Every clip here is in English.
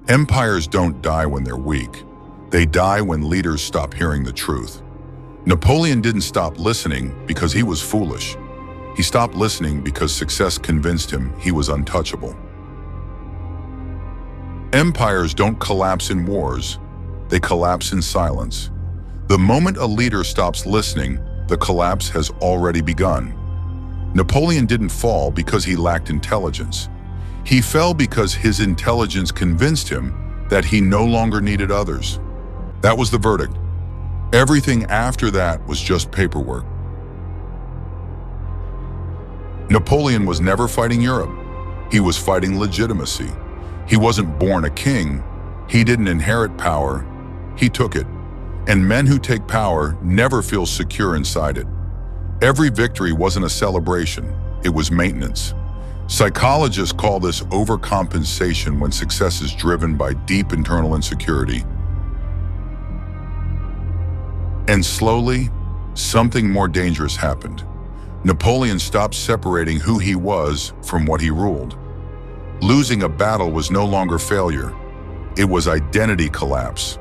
Empires don't die when they're weak. They die when leaders stop hearing the truth. Napoleon didn't stop listening because he was foolish. He stopped listening because success convinced him he was untouchable. Empires don't collapse in wars. They collapse in silence. The moment a leader stops listening, the collapse has already begun. Napoleon didn't fall because he lacked intelligence. He fell because his intelligence convinced him that he no longer needed others. That was the verdict. Everything after that was just paperwork. Napoleon was never fighting Europe. He was fighting legitimacy. He wasn't born a king. He didn't inherit power. He took it. And men who take power never feel secure inside it. Every victory wasn't a celebration. It was maintenance. Psychologists call this overcompensation when success is driven by deep internal insecurity. And slowly, something more dangerous happened. Napoleon stopped separating who he was from what he ruled. Losing a battle was no longer failure. It was identity collapse.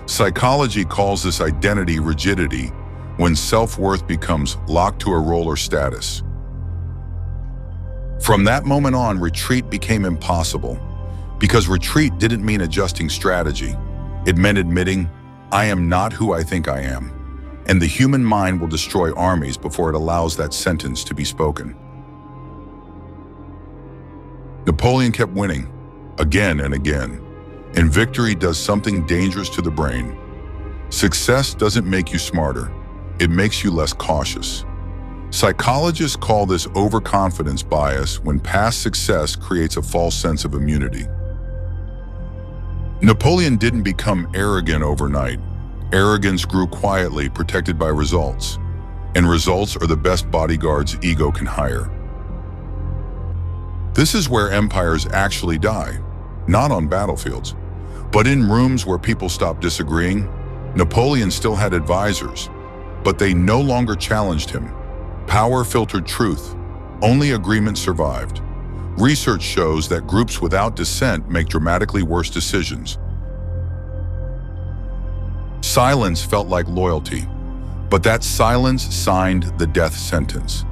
Psychology calls this identity rigidity, when self-worth becomes locked to a role or status. From that moment on, retreat became impossible, because retreat didn't mean adjusting strategy. It meant admitting, I am not who I think I am. And the human mind will destroy armies before it allows that sentence to be spoken. Napoleon kept winning, again and again, and victory does something dangerous to the brain. Success doesn't make you smarter, it makes you less cautious. Psychologists call this overconfidence bias when past success creates a false sense of immunity. Napoleon didn't become arrogant overnight. Arrogance grew quietly, protected by results. And results are the best bodyguards ego can hire. This is where empires actually die, not on battlefields, but in rooms where people stop disagreeing. Napoleon still had advisors, but they no longer challenged him. Power filtered truth. Only agreement survived. Research shows that groups without dissent make dramatically worse decisions. Silence felt like loyalty, but that silence signed the death sentence.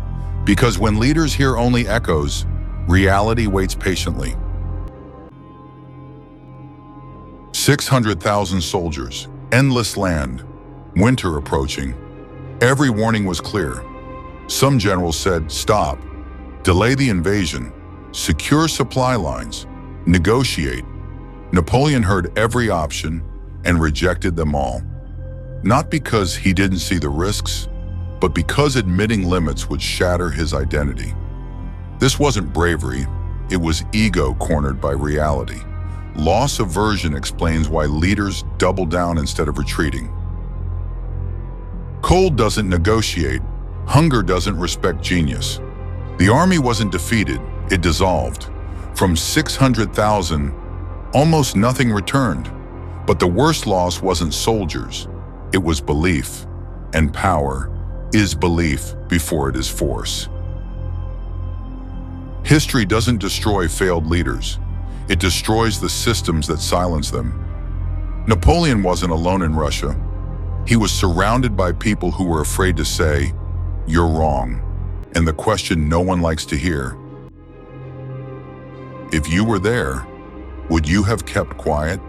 Because when leaders hear only echoes, reality waits patiently. 600,000 soldiers, endless land, winter approaching. Every warning was clear. Some generals said, stop, delay the invasion, secure supply lines, negotiate. Napoleon heard every option and rejected them all. Not because he didn't see the risks, but because admitting limits would shatter his identity. This wasn't bravery, it was ego cornered by reality. Loss aversion explains why leaders double down instead of retreating. Cold doesn't negotiate, hunger doesn't respect genius. The army wasn't defeated, it dissolved. From 600,000, almost nothing returned. But the worst loss wasn't soldiers, it was belief. And power is belief before it is force. History doesn't destroy failed leaders. It destroys the systems that silence them. Napoleon wasn't alone in Russia. He was surrounded by people who were afraid to say, "You're wrong." And the question no one likes to hear: if you were there, would you have kept quiet?